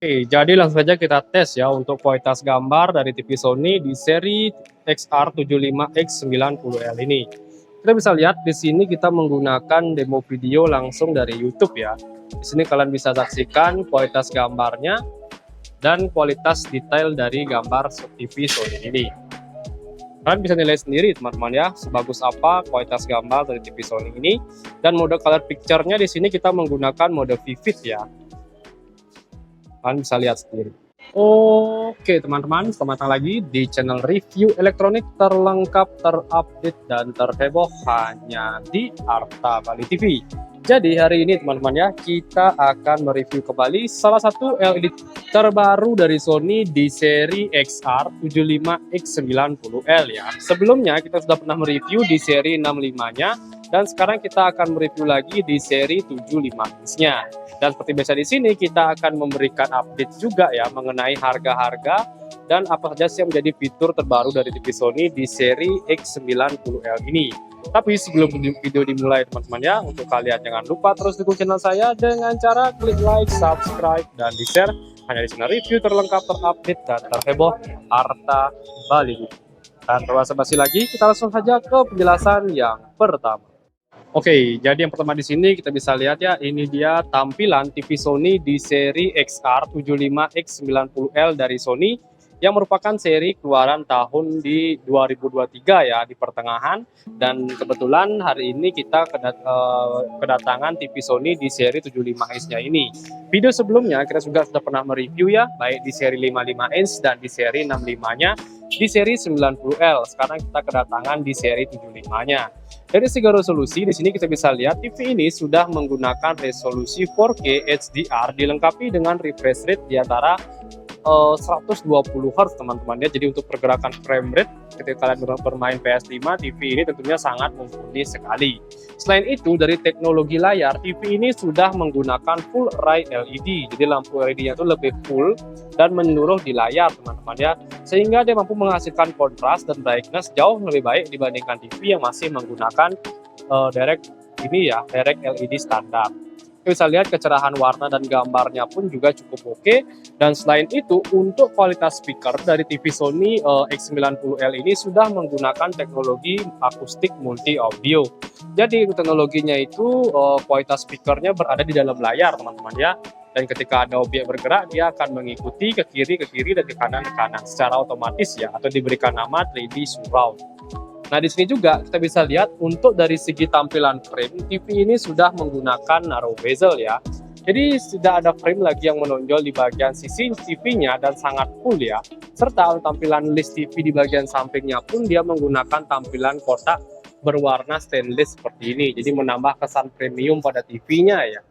Oke, jadi langsung saja kita tes ya untuk kualitas gambar dari TV Sony di seri XR75X90L ini. Kita bisa lihat di sini kita menggunakan demo video langsung dari YouTube ya. Di sini kalian bisa saksikan kualitas gambarnya dan kualitas detail dari gambar TV Sony ini. Kalian bisa nilai sendiri teman-teman ya, sebagus apa kualitas gambar dari TV Sony ini. Dan mode color picture-nya di sini kita menggunakan mode vivid ya. Kalian bisa lihat sendiri. Oke teman-teman, selamat datang lagi di channel review elektronik terlengkap, terupdate, dan terheboh hanya di Arta Bali TV. Jadi hari ini teman-teman ya, kita akan mereview kembali salah satu LED terbaru dari Sony di seri XR75X90L ya. Sebelumnya kita sudah pernah mereview di seri 65-nya, dan sekarang kita akan mereview lagi di seri 75-nya. Dan seperti biasa di sini kita akan memberikan update juga ya mengenai harga-harga dan apa saja sih yang menjadi fitur terbaru dari TV Sony di seri X90L ini. Tapi sebelum video dimulai teman-teman ya, untuk kalian jangan lupa terus dukung channel saya dengan cara klik like, subscribe, dan di-share hanya di channel review terlengkap, terupdate, dan terheboh Arta Bali. Dan tanpa basa-basi lagi, kita langsung saja ke penjelasan yang pertama. Oke, jadi yang pertama di sini kita bisa lihat ya, ini dia tampilan TV Sony di seri XR75X90L dari Sony yang merupakan seri keluaran tahun di 2023 ya, di pertengahan. Dan kebetulan hari ini kita kedatangan TV Sony di seri 75 inch-nya ini. Video sebelumnya kita sudah pernah mereview ya, baik di seri 55 inch dan di seri 65-nya, di seri 90L. Sekarang kita kedatangan di seri 75-nya. Dari segi resolusi, di sini kita bisa lihat TV ini sudah menggunakan resolusi 4K HDR dilengkapi dengan refresh rate di antara 120 Hz teman-teman ya. Jadi untuk pergerakan frame rate ketika kalian bermain PS5, TV ini tentunya sangat mumpuni sekali. Selain itu, dari teknologi layar, TV ini sudah menggunakan full array LED. Jadi lampu LED-nya itu lebih full dan menyeluruh di layar teman-teman ya, sehingga dia mampu menghasilkan kontras dan brightness jauh lebih baik dibandingkan TV yang masih menggunakan direct LED standar. Kita bisa lihat kecerahan warna dan gambarnya pun juga cukup oke. Dan selain itu, untuk kualitas speaker dari TV Sony X90L ini sudah menggunakan teknologi akustik multi audio. Jadi teknologinya itu kualitas speakernya berada di dalam layar teman-teman ya. Dan ketika ada objek bergerak, dia akan mengikuti ke kiri, dan ke kanan secara otomatis ya, atau diberikan nama 3D surround. Nah, di sini juga kita bisa lihat untuk dari segi tampilan frame, TV ini sudah menggunakan narrow bezel ya. Jadi tidak ada frame lagi yang menonjol di bagian sisi TV-nya dan sangat full ya. Serta tampilan list TV di bagian sampingnya pun dia menggunakan tampilan kotak berwarna stainless seperti ini. Jadi menambah kesan premium pada TV-nya ya.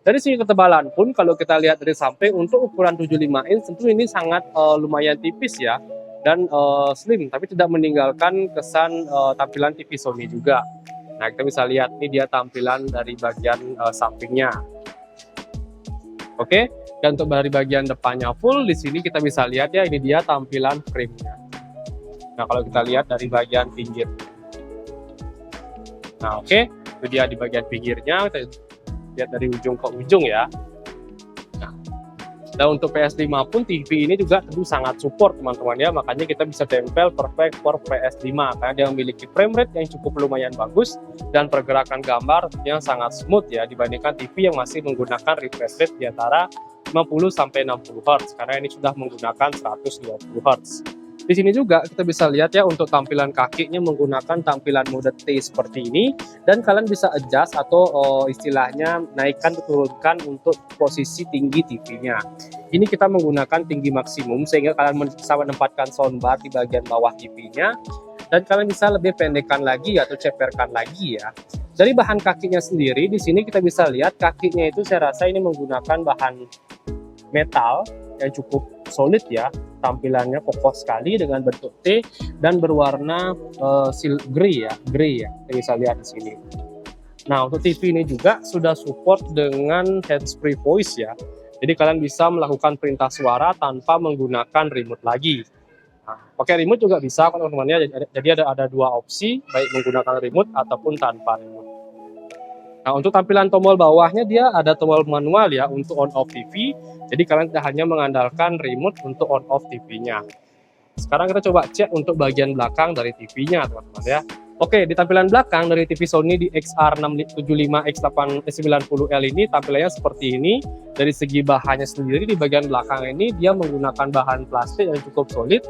Dari segi ketebalan pun kalau kita lihat dari samping untuk ukuran 75 inch tentu ini sangat lumayan tipis ya. Dan slim, tapi tidak meninggalkan kesan tampilan TV Sony juga. Nah, kita bisa lihat ini dia tampilan dari bagian sampingnya. Oke, dan untuk dari bagian depannya full, di sini kita bisa lihat ya, ini dia tampilan frame-nya. Nah, kalau kita lihat dari bagian pinggir. Nah, oke, itu dia di bagian pinggirnya, kita lihat dari ujung ke ujung ya. Dan untuk PS5 pun TV ini juga tentu sangat support teman-teman ya, makanya kita bisa tempel perfect for PS5 karena dia memiliki frame rate yang cukup lumayan bagus dan pergerakan gambar yang sangat smooth ya dibandingkan TV yang masih menggunakan refresh rate di antara 50 sampai 60 Hz karena ini sudah menggunakan 120 Hz. Di sini juga kita bisa lihat ya untuk tampilan kakinya menggunakan tampilan mode T seperti ini, dan kalian bisa adjust atau istilahnya naikkan atau turunkan untuk posisi tinggi TV-nya. Ini kita menggunakan tinggi maksimum sehingga kalian bisa menempatkan soundbar di bagian bawah TV-nya, dan kalian bisa lebih pendekkan lagi atau ceperkan lagi ya. Dari bahan kakinya sendiri di sini kita bisa lihat kakinya itu saya rasa ini menggunakan bahan metal yang cukup solid ya, tampilannya kokoh sekali dengan bentuk T dan berwarna grey ya, kita bisa lihat di sini. Nah, untuk TV ini juga sudah support dengan hands-free voice ya, jadi kalian bisa melakukan perintah suara tanpa menggunakan remote lagi. Nah, pakai remote juga bisa teman-teman ya, jadi ada dua opsi, baik menggunakan remote ataupun tanpa remote. Nah, untuk tampilan tombol bawahnya dia ada tombol manual ya untuk on off TV. Jadi kalian tidak hanya mengandalkan remote untuk on off TV-nya. Sekarang kita coba cek untuk bagian belakang dari TV-nya, teman-teman ya. Oke, di tampilan belakang dari TV Sony di XR675X890L ini tampilannya seperti ini. Dari segi bahannya sendiri di bagian belakang ini dia menggunakan bahan plastik yang cukup solid.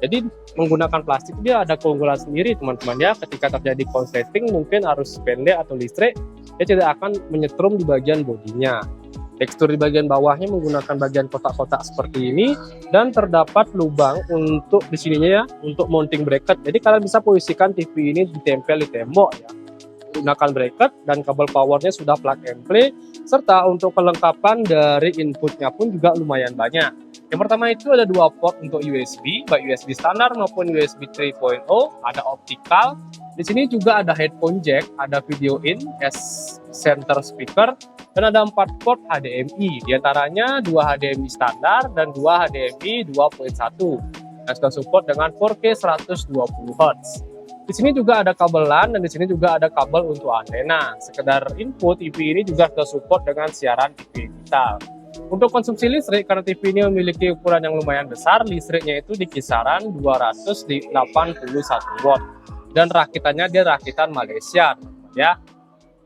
Jadi menggunakan plastik dia ada keunggulan sendiri, teman-teman ya. Ketika terjadi konsleting mungkin arus pendek atau listrik, dia tidak akan menyetrum di bagian bodinya. Tekstur di bagian bawahnya menggunakan bagian kotak-kotak seperti ini, dan terdapat lubang untuk di sininya ya untuk mounting bracket. Jadi kalian bisa posisikan TV ini ditempel di tembok ya. Gunakan bracket dan kabel powernya sudah plug and play, serta untuk kelengkapan dari inputnya pun juga lumayan banyak. Yang pertama itu ada dua port untuk USB, baik USB standar maupun USB 3.0, ada optical. Di sini juga ada headphone jack, ada video in, center speaker, dan ada 4 port HDMI. Di antaranya 2 HDMI standar dan 2 HDMI 2.1 yang sudah support dengan 4K 120 Hz. Di sini juga ada kabel LAN dan di sini juga ada kabel untuk antena. Sekedar input, TV ini juga sudah support dengan siaran TV digital. Untuk konsumsi listrik, karena TV ini memiliki ukuran yang lumayan besar, listriknya itu di kisaran 281 watt. Dan rakitannya dia rakitan Malaysia, ya.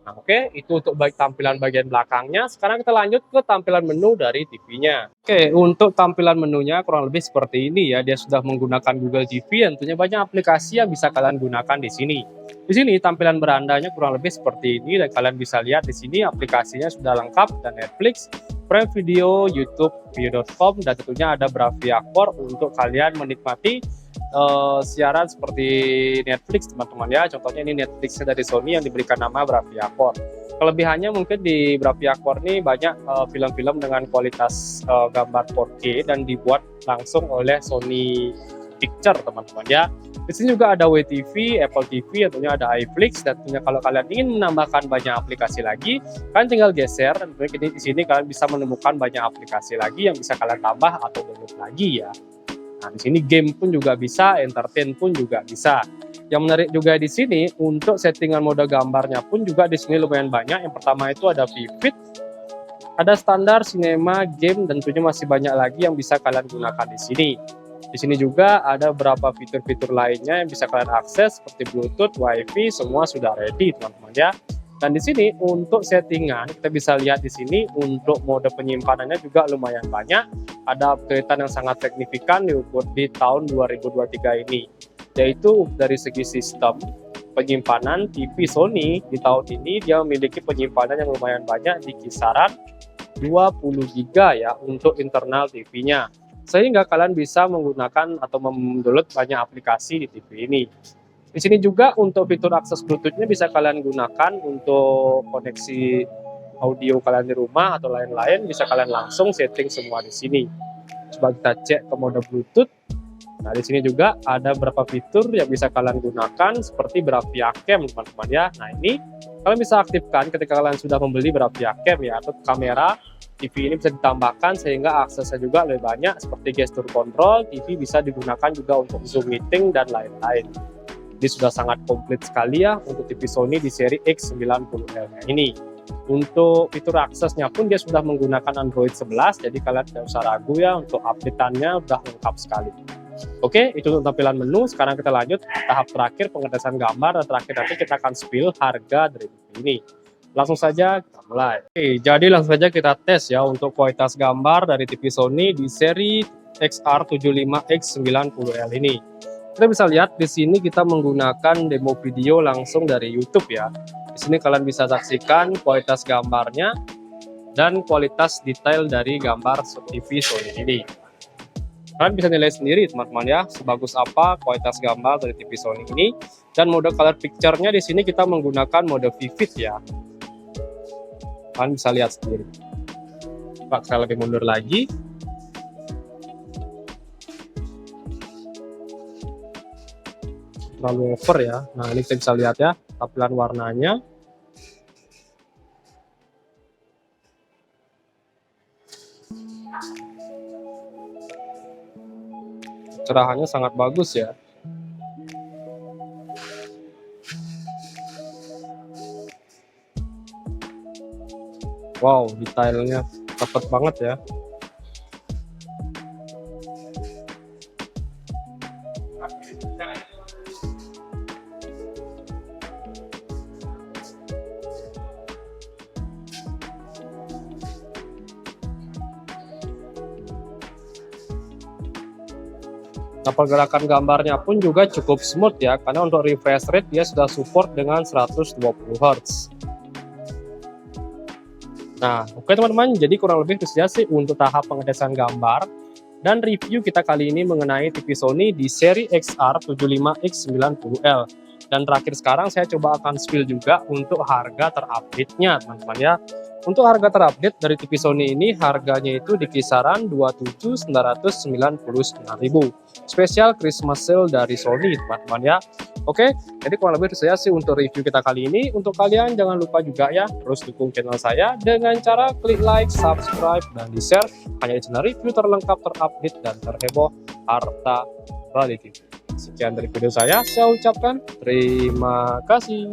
Nah, oke, itu untuk tampilan bagian belakangnya. Sekarang kita lanjut ke tampilan menu dari TV-nya. Oke, untuk tampilan menunya kurang lebih seperti ini ya. Dia sudah menggunakan Google TV, tentunya banyak aplikasi yang bisa kalian gunakan di sini. Di sini tampilan berandanya kurang lebih seperti ini, dan kalian bisa lihat di sini aplikasinya sudah lengkap, dan Netflix, Prime Video, YouTube, Video.com, dan tentunya ada Bravia Core untuk kalian menikmati siaran seperti Netflix, teman-teman ya. Contohnya ini Netflixnya dari Sony yang diberikan nama Bravia Core. Kelebihannya mungkin di Bravia Core ini banyak film-film dengan kualitas gambar 4K dan dibuat langsung oleh Sony Picture, teman-teman ya. Di sini juga ada WTV, Apple TV, tentunya ada iFlix, dan tentunya kalau kalian ingin menambahkan banyak aplikasi lagi, kalian tinggal geser, dan tentunya di sini kalian bisa menemukan banyak aplikasi lagi yang bisa kalian tambah atau download lagi ya. Nah, di sini game pun juga bisa, entertain pun juga bisa. Yang menarik juga di sini untuk settingan mode gambarnya pun juga di sini lumayan banyak. Yang pertama itu ada Vivid, ada standar, cinema, game, dan tentunya masih banyak lagi yang bisa kalian gunakan di sini. Di sini juga ada beberapa fitur-fitur lainnya yang bisa kalian akses seperti Bluetooth, WiFi, semua sudah ready, teman-teman ya. Dan di sini untuk settingan kita bisa lihat di sini untuk mode penyimpanannya juga lumayan banyak. Ada upgrade-an yang sangat signifikan di tahun 2023 ini, yaitu dari segi sistem penyimpanan TV Sony di tahun ini dia memiliki penyimpanan yang lumayan banyak di kisaran 20 GB ya untuk internal TV-nya. Sehingga kalian bisa menggunakan atau mendownload banyak aplikasi di TV ini. Di sini juga untuk fitur akses Bluetooth-nya bisa kalian gunakan untuk koneksi audio kalian di rumah atau lain-lain, bisa kalian langsung setting semua di sini. Coba kita cek ke mode Bluetooth. Nah, di sini juga ada beberapa fitur yang bisa kalian gunakan seperti Bravia Cam, teman-teman ya. Nah, ini kalian bisa aktifkan ketika kalian sudah membeli Bravia Cam ya, atau kamera TV ini bisa ditambahkan sehingga aksesnya juga lebih banyak seperti gesture control. TV bisa digunakan juga untuk Zoom meeting dan lain-lain. Ini sudah sangat komplit sekali ya untuk TV Sony di seri X90L ini. Untuk fitur aksesnya pun dia sudah menggunakan Android 11, jadi kalian tidak usah ragu ya, untuk update-annya sudah lengkap sekali. Oke, itu untuk tampilan menu. Sekarang kita lanjut tahap terakhir, pengetesan gambar, dan terakhir nanti kita akan spill harga dari TV ini. Langsung saja kita mulai. Oke, jadi langsung saja kita tes ya untuk kualitas gambar dari TV Sony di seri XR75X90L ini. Kita bisa lihat di sini kita menggunakan demo video langsung dari YouTube ya. Di sini kalian bisa saksikan kualitas gambarnya dan kualitas detail dari gambar TV Sony ini. Kalian bisa nilai sendiri teman-teman ya, sebagus apa kualitas gambar dari TV Sony ini. Dan mode color picture-nya di sini kita menggunakan mode vivid ya. Kalian bisa lihat sendiri. Coba saya lebih mundur lagi. Terlalu over ya. Nah, ini kita bisa lihat ya tampilan warnanya. Cerahannya sangat bagus ya. Wow, detailnya dapat banget ya. Nah, pergerakan gambarnya pun juga cukup smooth ya, karena untuk refresh rate dia sudah support dengan 120 Hz. Nah, oke teman-teman, jadi kurang lebih itu saja sih untuk tahap pengetesan gambar dan review kita kali ini mengenai TV Sony di seri XR75X90L. Dan terakhir sekarang saya coba akan spill juga untuk harga terupdate-nya teman-teman ya. Untuk harga terupdate dari TV Sony ini harganya itu di kisaran 27.999.000. Spesial Christmas sale dari Sony teman-teman ya. Oke, jadi kurang lebih itu saja sih untuk review kita kali ini. Untuk kalian jangan lupa juga ya terus dukung channel saya dengan cara klik like, subscribe, dan di-share hanya di channel review terlengkap, terupdate, dan terheboh harta relatif. Sekian dari video saya ucapkan terima kasih.